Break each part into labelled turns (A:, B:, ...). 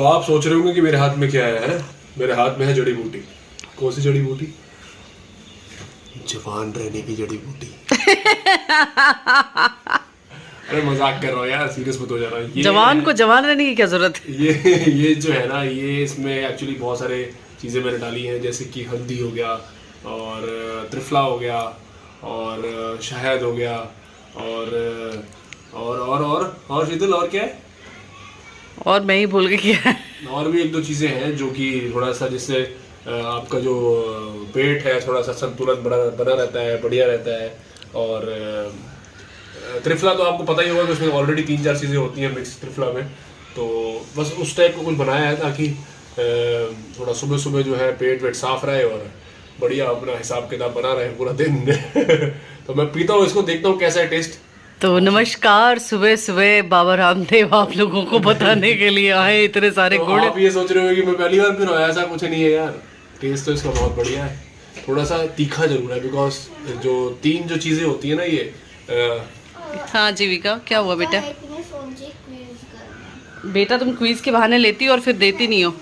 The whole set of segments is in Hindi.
A: तो आप सोच रहे होंगे कि मेरे हाथ में क्या है? मेरे हाथ में है जड़ी बूटी। कौन सी जड़ी बूटी? जवान रहने की जड़ी बूटी। अरे मजाक कर रहा हूँ यार, सीरियस मत हो जा रहा हूँ।
B: जवान को जवान रहने की क्या जरूरत है?
A: ये जो है ना, ये इसमें एक्चुअली बहुत सारे चीज़ें मैंने डाली हैं, जैसे कि हल्दी हो गया और त्रिफला हो गया और शहद हो गया और शीतल, और क्या है?
B: और मैं ही भूल गई क्या है।
A: और भी एक दो चीज़ें हैं जो कि थोड़ा सा, जिससे आपका जो पेट है थोड़ा सा संतुलन बना रहता है, बढ़िया रहता है। और त्रिफला तो आपको पता ही होगा कि उसमें ऑलरेडी 3-4 चीज़ें होती हैं मिक्स त्रिफला में। तो बस उस टाइप को कुछ बनाया है ताकि थोड़ा सुबह सुबह जो है पेट वेट साफ रहे और बढ़िया अपना हिसाब किताब बना रहे पूरा दिन। तो मैं पीता हूँ इसको, देखता हूँ कैसा है टेस्ट।
B: तो नमस्कार, सुबह सुबह बाबा रामदेव आप लोगों को बताने के लिए आए इतने सारे
A: तो
B: गुण।
A: आप ये सोच रहे हो कि मैं पहली बार पी रहा हूँ, ऐसा कुछ नहीं है यार। टेस्ट तो इसका बहुत बढ़िया है, थोड़ा सा तीखा जरूर है, बिकॉज जो 3 जो चीज़ें होती है ना ये
B: हाँ जीविका, क्या हुआ बेटा? बेटा तुम क्विज के बहाने लेती हो और फिर देती नहीं हो।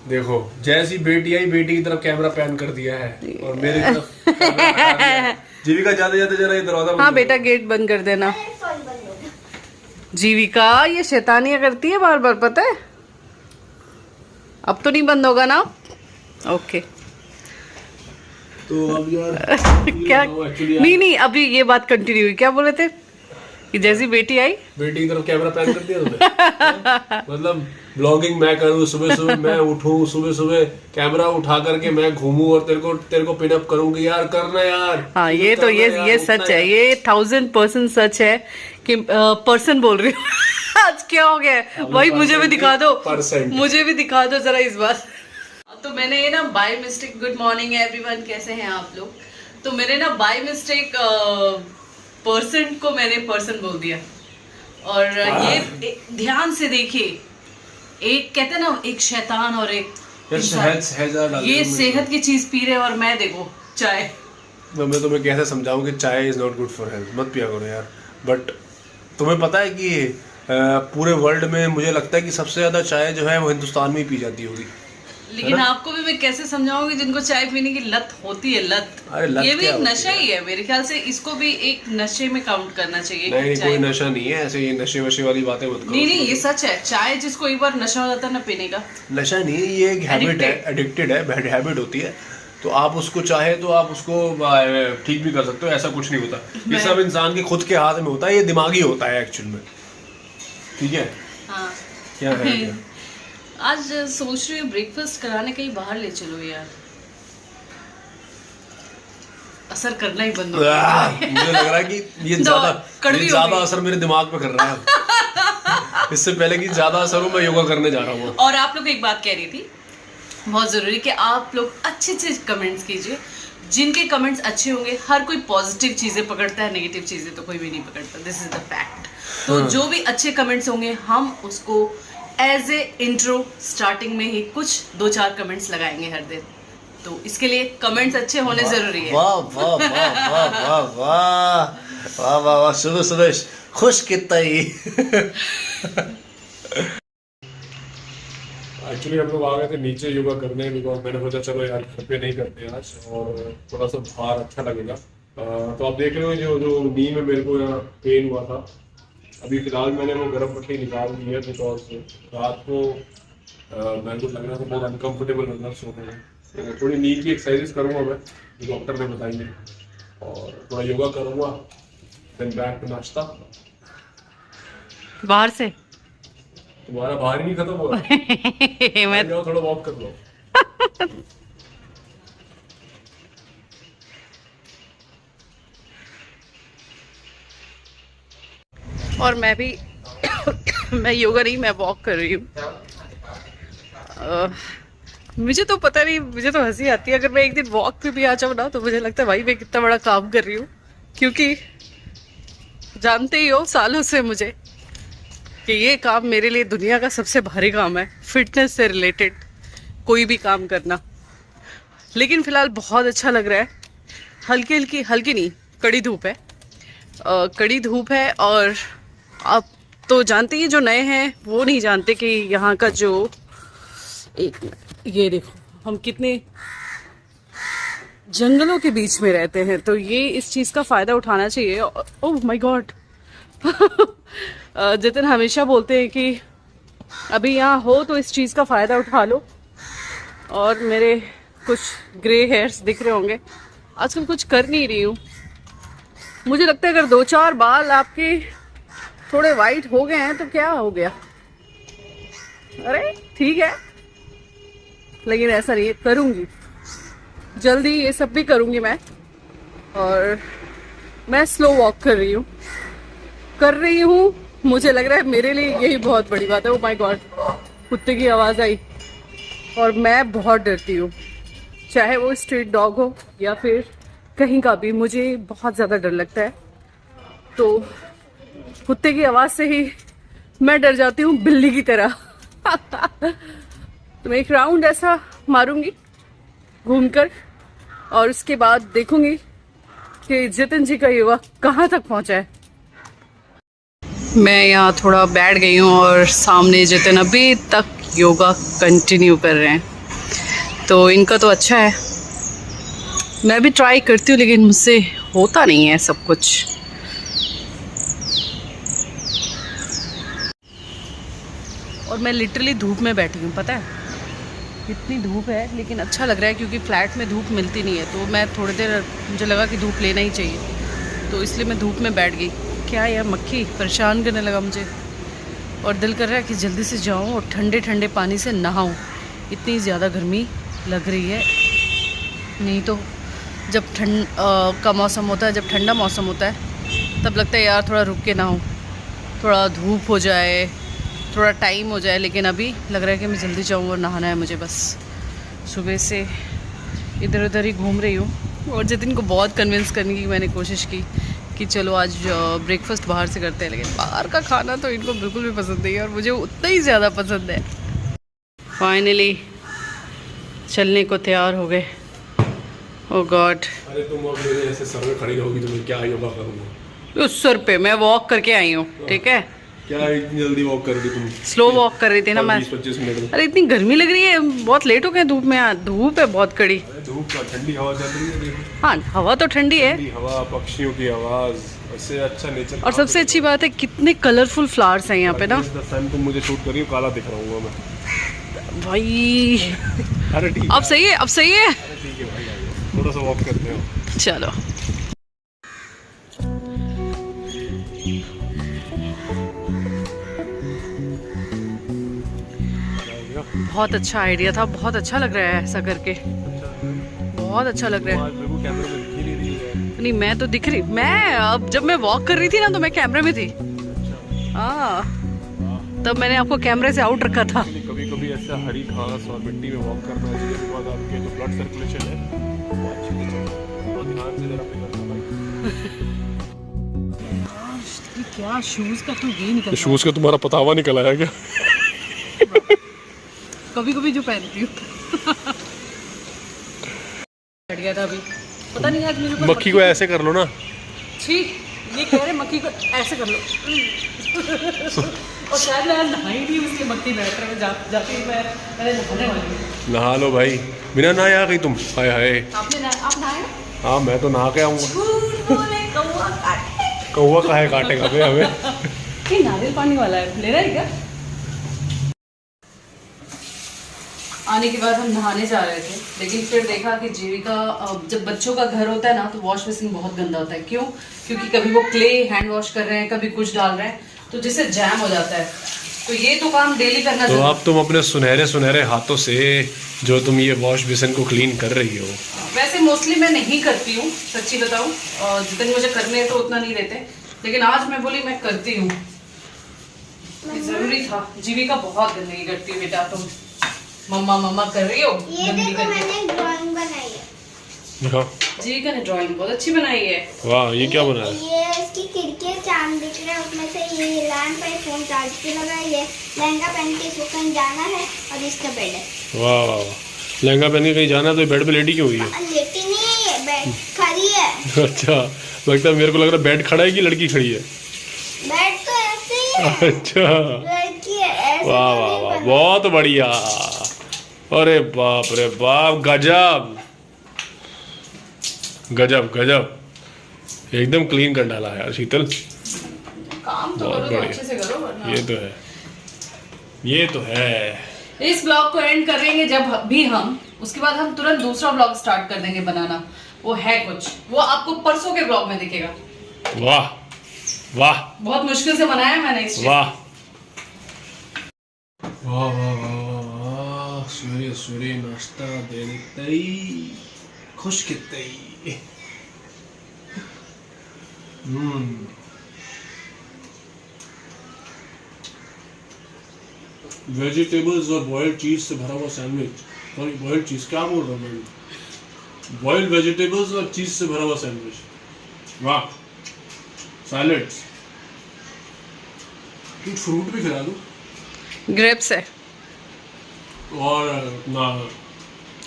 A: देखो, जैसी बेटी आई बेटी की तरफ कैमरा पैन कर दिया है और मेरी तरफ कैमरा हटा दिया है। जीविका जाते जाते जरा ये दरवाजा बंद
B: हाँ
A: कर
B: बेटा, गेट बंद कर देना। जीविका ये शैतानियां करती है बार बार, पता है? अब तो नहीं बंद होगा ना? ओके।
A: तो अब यार
B: क्या? नहीं, अभी ये बात कंटिन्यू हुई। क्या बोले थे कि जैसी बेटी आई
A: बेटी की तरफ कैमरा पैन कर दिया तुमने? मतलब ब्लॉगिंग मैं करूँ, सुबह सुबह मैं उठूँ, सुबह सुबह कैमरा उठा करके मैं घूमूं और तेरे को पिनअप करूंगी यार, करना यार।
B: हाँ ये तो ये सच है, ये 1000% सच है कि पर्सन बोल रही हूँ। आज क्या हो गया है भाई? मुझे भी दिखा दो, मुझे भी दिखा दो जरा इस बार। तो मैंने ये ना by mistake, good morning everyone, कैसे हैं आप लोग? तो मैंने ना बाय मिस्टेक पर्सन को मैंने पर्सन बोल दिया। और ये ध्यान से देखिए, एक कहते हैं ना, एक शैतान और एक इंसान। ये सेहत की चीज पी रहे और मैं देखो चाय।
A: मैं तुम्हें कैसे समझाऊं कि चाय is not good for health, मत पिया करो यार। बट तुम्हें पता है कि पूरे वर्ल्ड में मुझे लगता है कि सबसे ज्यादा चाय जो है वो हिंदुस्तान में ही पी जाती होगी।
B: लेकिन आपको भी मैं कैसे समझाऊंगी जिनको चाय पीने की लत होती है, लत। ये भी एक नशा ही है मेरे ख्याल से, इसको भी एक नशे में काउंट करना चाहिए।
A: नहीं, कोई नशा नहीं है ऐसे, ये नशे वशे वाली बातें मत करो।
B: नहीं, ये सच है। चाय जिसको एक बार नशा हो जाता है ना पीने का,
A: नशा नहीं है, ये एक हैबिट है, एडिक्टेड है, बैड हैबिट होती है। तो आप उसको चाहे तो आप उसको ठीक भी कर सकते हो, ऐसा कुछ नहीं होता। ये सब इंसान के खुद के हाथ में होता है, ये दिमागी होता है एक्चुअल में। ठीक है?
B: हाँ।
A: क्या है क्या?
B: आज सोच रही हूँ ब्रेकफास्ट कराने कहीं बाहर ले चलो यार, असर करना ही बंद हो गया।
A: मुझे लग रहा है कि ये ज्यादा असर मेरे दिमाग पे कर रहा है। इससे पहले कि ज्यादा असर हो, मैं योगा करने जा रहा हूँ।
B: और आप लोग एक बात कह रही थी, बहुत जरूरी कि आप लोग अच्छे कमेंट्स कीजिए। जिनके कमेंट्स अच्छे होंगे, हर कोई पॉजिटिव चीजें पकड़ता है, नेगेटिव चीजें तो कोई भी नहीं पकड़ता। This is the fact. तो जो भी अच्छे कमेंट्स होंगे, हम उसको एज ए इंट्रो स्टार्टिंग में ही कुछ 2-4 कमेंट्स लगाएंगे हर दिन। तो इसके लिए कमेंट्स अच्छे होने जरूरी है।
C: वाह वाह वाह वाह वाह वाह वाह वाह वाह, सुबह सुबह खुश कितना ही।
A: एक्चुअली हम लोग आ गए थे नीचे योगा करने, बिकॉज मैंने सोचा चलो यार घर पे नहीं करते आज और थोड़ा सा बाहर अच्छा लगेगा। तो आप देख रहे हो जो नी में मेरे को यहाँ पेन हुआ था, अभी फिलहाल मैंने वो गर्म पट्टी निकाल दी है, बिकॉज रात को मेरे को लग रहा था बहुत अनकम्फर्टेबल लग रहा सोने में। तो थोड़ी नी की एक्सरसाइजेस करूँगा मैं, जो डॉक्टर ने बताई है, और थोड़ा योगा करूँगा, देन बैक टू नाश्ता।
B: बाहर से
A: तुम्हारा बाहर ही नहीं खत्म हो रहा। मैं जाओ थोड़ा वॉक कर लो।
B: और मैं भी मैं योगा नहीं, मैं वॉक कर रही हूँ। मुझे तो पता नहीं, मुझे तो हंसी आती है। अगर मैं एक दिन वॉक पे भी आ जाऊँ ना, तो मुझे लगता है भाई मैं कितना बड़ा काम कर रही हूँ। क्योंकि जानते ही हो सालों से मुझे कि ये काम मेरे लिए दुनिया का सबसे भारी काम है, फिटनेस से रिलेटेड कोई भी काम करना। लेकिन फिलहाल बहुत अच्छा लग रहा है। हल्की नहीं, कड़ी धूप है, कड़ी धूप है। और अब तो जानते ही जो नए हैं वो नहीं जानते कि यहाँ का जो एक ये देखो हम कितने जंगलों के बीच में रहते हैं, तो ये इस चीज़ का फ़ायदा उठाना चाहिए। ओह माय गॉड जितिन हमेशा बोलते हैं कि अभी यहाँ हो तो इस चीज़ का फ़ायदा उठा लो। और मेरे कुछ ग्रे हेयर्स दिख रहे होंगे, आजकल कुछ कर नहीं रही हूँ। मुझे लगता है अगर 2-4 बाल आपके थोड़े वाइट हो गए हैं तो क्या हो गया, अरे ठीक है, लेकिन ऐसा नहीं है, करूँगी जल्दी, ये सब भी करूँगी मैं। और मैं स्लो वॉक कर रही हूँ। मुझे लग रहा है मेरे लिए यही बहुत बड़ी बात है। ओह माय गॉड, कुत्ते की आवाज़ आई और मैं बहुत डरती हूँ, चाहे वो स्ट्रीट डॉग हो या फिर कहीं का भी, मुझे बहुत ज़्यादा डर लगता है। तो कुत्ते की आवाज़ से ही मैं डर जाती हूँ बिल्ली की तरह। तो मैं एक राउंड ऐसा मारूंगी घूमकर और उसके बाद देखूंगी कि जितिन जी का योगा कहाँ तक पहुँचा है। मैं यहाँ थोड़ा बैठ गई हूँ और सामने जितिन अभी तक योगा कंटिन्यू कर रहे हैं, तो इनका तो अच्छा है। मैं भी ट्राई करती हूँ लेकिन मुझसे होता नहीं है सब कुछ। और मैं लिटरली धूप में बैठी हूँ, पता है कितनी धूप है, लेकिन अच्छा लग रहा है क्योंकि फ्लैट में धूप मिलती नहीं है। तो मैं थोड़ी देर, मुझे लगा कि धूप लेना ही चाहिए, तो इसलिए मैं धूप में बैठ गई। क्या यार, मक्खी परेशान करने लगा मुझे और दिल कर रहा है कि जल्दी से जाऊँ और ठंडे ठंडे पानी से नहाऊँ। इतनी ज़्यादा गर्मी लग रही है। नहीं तो जब ठंड का मौसम होता है, जब ठंडा मौसम होता है, तब लगता है यार थोड़ा रुक के नहाऊँ, थोड़ा धूप हो जाए, थोड़ा टाइम हो जाए। लेकिन अभी लग रहा है कि मैं जल्दी जाऊँ और नहाना है मुझे। बस सुबह से इधर उधर ही घूम रही हूँ और जितिन को बहुत कन्विंस करने की मैंने कोशिश की कि चलो आज ब्रेकफास्ट बाहर से करते हैं, लेकिन बाहर का खाना तो इनको बिल्कुल भी पसंद नहीं है और मुझे उतना ही ज़्यादा पसंद है। फाइनली चलने को तैयार हो गए। ओह गॉड,
A: अरे तुम अब मेरे ऐसे सर में खड़ी रहोगी तो मैं क्या योगा करूँगा?
B: उस सर पे मैं वॉक करके आई हूँ, ठीक है।
A: क्या इतनी जल्दी वॉक कर रही तुम?
B: स्लो वॉक कर रही थी ना मैं।
A: 20-25 मिनट में।
B: अरे इतनी गर्मी लग रही है, बहुत लेट हो गए धूप में। यार धूप है बहुत कड़ी।
A: धूप का ठंडी हवा चल रही है, देखो।
B: हाँ हवा तो ठंडी है,
A: ठंडी हवा, पक्षियों की आवाज, इससे अच्छा नेचर।
B: और सबसे अच्छी बात है कितने कलरफुल फ्लावर्स हैं यहाँ पे ना।
A: सन तुम मुझे शूट कर रही हो, काला दिख रहा हूँ मैं
B: भाई।
A: अरे ठीक,
B: अब सही है, अब सही है।
A: ठीक है भाई, आइए थोड़ा सा वॉक करते हो।
B: चलो बहुत अच्छा आइडिया था, बहुत अच्छा लग रहा है ऐसा करके, बहुत अच्छा लग रहा है।
A: कैमरे में दिख ही नहीं रही है।
B: नहीं मैं तो दिख रही, मैं अब जब मैं वॉक कर रही थी ना तो मैं कैमरे में थी। हाँ तब मैंने आपको कैमरे से आउट रखा था।
A: कभी कभी ऐसा हरी घास और मिट्टी में वॉक करना है, जिसके बाद आपके जो ब्लड सर्कुलेशन है वो अच्छी से चलता है। तो ध्यान से जरा पे करना भाई।
B: क्या शूज का तो ये निकल,
A: शूज का तुम्हारा पतावा निकल आया क्या?
B: कभी कभी जो पहनती हूँ। हट गया था अभी, पता नहीं आज मेरे ऊपर
A: मक्खी को ऐसे कर लो ना।
B: छी, ये कह रहे मक्खी को ऐसे कर लो। और शायद मैं आज नहाई नहीं, इसलिए मक्खी बैठ रहे जाती मैंने नहाने वाली हूँ।
A: नहा लो भाई, बिना नहाए आ गई तुम। हाय हाय।
B: आप नहाए?
A: हाँ मैं तो नहा के आऊँगा।
B: कौवा काटे।
A: कौवा काहे काटेगा बे हमें?
B: ये नारियल पानी वाला है, ले रहा है क्या? आने के बाद हम नहाने जा रहे थे, लेकिन फिर देखा कि जीविका, जब बच्चों का घर होता है ना तो वॉश बेसिन बहुत गंदा होता है। क्यों? क्योंकि कभी वो क्ले हैंड वॉश कर रहे हैं, कभी कुछ डाल रहे हैं, तो जिससे जैम हो जाता है। तो ये तो काम डेली करना
A: तो अब तुम अपने सुनहरे सुनहरे हाथों से जो तुम ये वॉश बेसिन को क्लीन कर रही हो।
B: वैसे मोस्टली मैं नहीं करती हूँ, सच्ची बताऊँ, जितने मुझे करने हैं तो उतना नहीं देते, लेकिन आज मैं बोली मैं करती हूँ, जरूरी था। जीविका बहुत गंदगी करती है बेटा, तुम मम्मा मम्मा कर रही हो।
D: ये देखो मैंने ड्राइंग बनाई है।
A: दिखाओ।
B: जीविका ने ड्राइंग बहुत अच्छी बनाई है।
A: वाह, ये क्या बना है?
D: ये इसकी खिड़की चांद दिख रहा है, उसमें से ये लैंप पे फोन चार्ज पे लगा है। ये लहंगा पहन के इसको कहीं जाना है और इसका बेड है।
A: वाह वाह वाह, लहंगा पहन के कहीं जाना है तो बेड पे लेटी क्यों हुई है?
D: लेटी नहीं है, ये बेड खड़ी है।
A: अच्छा, लगता है मेरे को लग रहा है बेड खड़ा है कि लड़की खड़ी है।
D: बेड तो ऐसे ही
A: अच्छा,
D: लड़की है, ऐसे
A: वाह
D: तो
A: वाह
D: नहीं
A: वाह,
D: बना।
A: बहुत बढ़िया। अरे बाप रे बाप, गजब गजब गजब, एकदम क्लीन कर डाला है यार शीतल।
B: काम तो
A: बहुत
B: करो तो
A: बढ़िया।
B: अच्छे से करो, वरना
A: ये तो है, ये तो है।
B: इस ब्लॉग को एंड करेंगे जब भी हम, उसके बाद हम तुरंत दूसरा ब्लॉग स्टार्ट कर देंगे बनाना। वो है कुछ, वो आपको परसों के ब्लॉग में दिखेगा।
A: वाह वाह
B: बहुत मुश्किल से बनाया है मैंने इस
A: वाह वाह वाह वाह वाह, सवेरे सवेरे नाश्ता दे देते, खुश कितने। वेजिटेबल्स और बॉइल्ड चीज से भरा हुआ सैंडविच, सॉरी बॉइल्ड चीज क्या बोल रहा हूँ मैं, बॉइल्ड वेजिटेबल्स और चीज से भरा हुआ सैंडविच, वाह। सैलेड्स, कुछ फ्रूट भी खिला दो।
B: ग्रेप्स है,
A: और ना,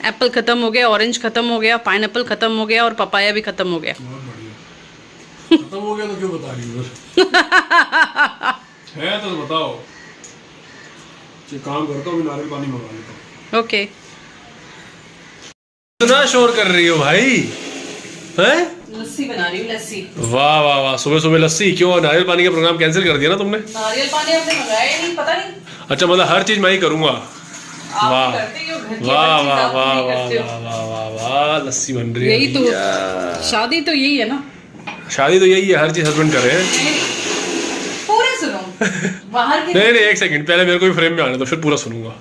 B: एप्पल खत्म हो गया, ऑरेंज खत्म हो गया, पाइनएप्पल खत्म हो गया और पपाया भी खत्म हो गया।
A: बहुत बढ़िया। खत्म हो गया तो क्यों बता रही हो है तो बताओ। एक काम करता हूँ, नारियल पानी मंगा लेता हूँ।
B: ओके,
A: इतना शोर कर रही हो भाई, हैं?
B: लस्सी बना रही हूँ, लस्सी।
A: वाह वाह वाह, सुबह सुबह लस्सी? क्यों, नारियल पानी का प्रोग्राम कैंसिल कर दिया ना तुमने?
B: नारियल पानी हमने मंगाया ही नहीं, पता नहीं।
A: अच्छा, मतलब हर चीज मैं ही करूंगा।
B: आप
A: वाह।
B: ही करते हो, घर की
A: वाह
B: हर चीज
A: वाह
B: आप
A: वाह
B: ही
A: वाह
B: करते हो।
A: वाह वाह वाह वाह, लस्सी बन रही है।
B: यही तो,
A: भैया।
B: शादी तो यही है ना।
A: शादी तो यही है, हर चीज हस्बैंड कर रहे हैं।
B: पूरे सुनो, बाहर की।
A: नहीं नहीं, एक सेकंड, पहले मेरे को भी फ्रेम में आने दो, फिर पूरा सुनूंगा।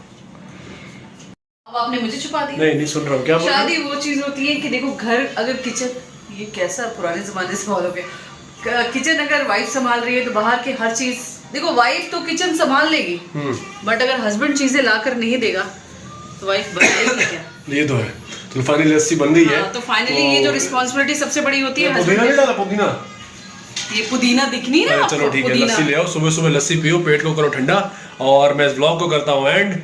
B: अब आपने मुझे छुपा दिया।
A: नहीं नहीं सुन रहा हूँ, क्या बोल रहे हो?
B: शादी वो चीज होती है कि देखो, घर अगर किचन, ये कैसा पुराने जमाने से फॉलो किया, किचन अगर वाइफ संभाल रही है तो बाहर की हर चीज, देखो वाइफ तो किचन संभाल लेगी, बट अगर हस्बैंड चीजें ला कर नहीं देगा तो वाइफ बनाएगी क्या?
A: ये तो है। तो फाइनली लस्सी बन गई है।
B: हाँ, तो फाइनली ये जो रिस्पॉन्सिबिलिटी सबसे बड़ी होती है
A: पुदीना नहीं
B: husband
A: डाला, पुदीना?
B: की। ये पुदीना दिखनी ना आपको,
A: चलो ठीक है,
B: पुदीना।
A: लस्सी ले आओ, सुबह सुबह लस्सी पियो, पेट को करो ठंडा, और मैं इस ब्लॉग को करता हूँ एंड।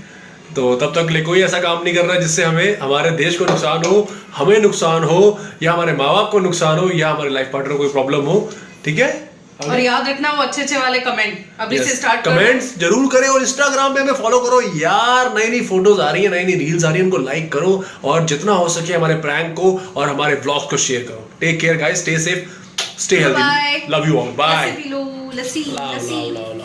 A: तो तब तक के लिए कोई ऐसा काम नहीं करना जिससे हमें, हमारे देश को नुकसान हो, हमें नुकसान हो, या हमारे माँ बाप को नुकसान हो, या हमारे लाइफ पार्टनर को कोई प्रॉब्लम हो, ठीक है?
B: और याद रखना वो अच्छे अच्छे वाले कमेंट अभी से स्टार्ट करो।
A: कमेंट्स जरूर करें, और इंस्टाग्राम पे हमें फॉलो करो यार, नई नई फोटोज आ रही है, नई नई रील्स आ रही है, उनको लाइक करो, और जितना हो सके हमारे प्रैंक को और हमारे ब्लॉग्स को शेयर करो। Take care guys, stay safe, stay healthy, love you all, bye.
B: Lassi पी लो, लस्सी।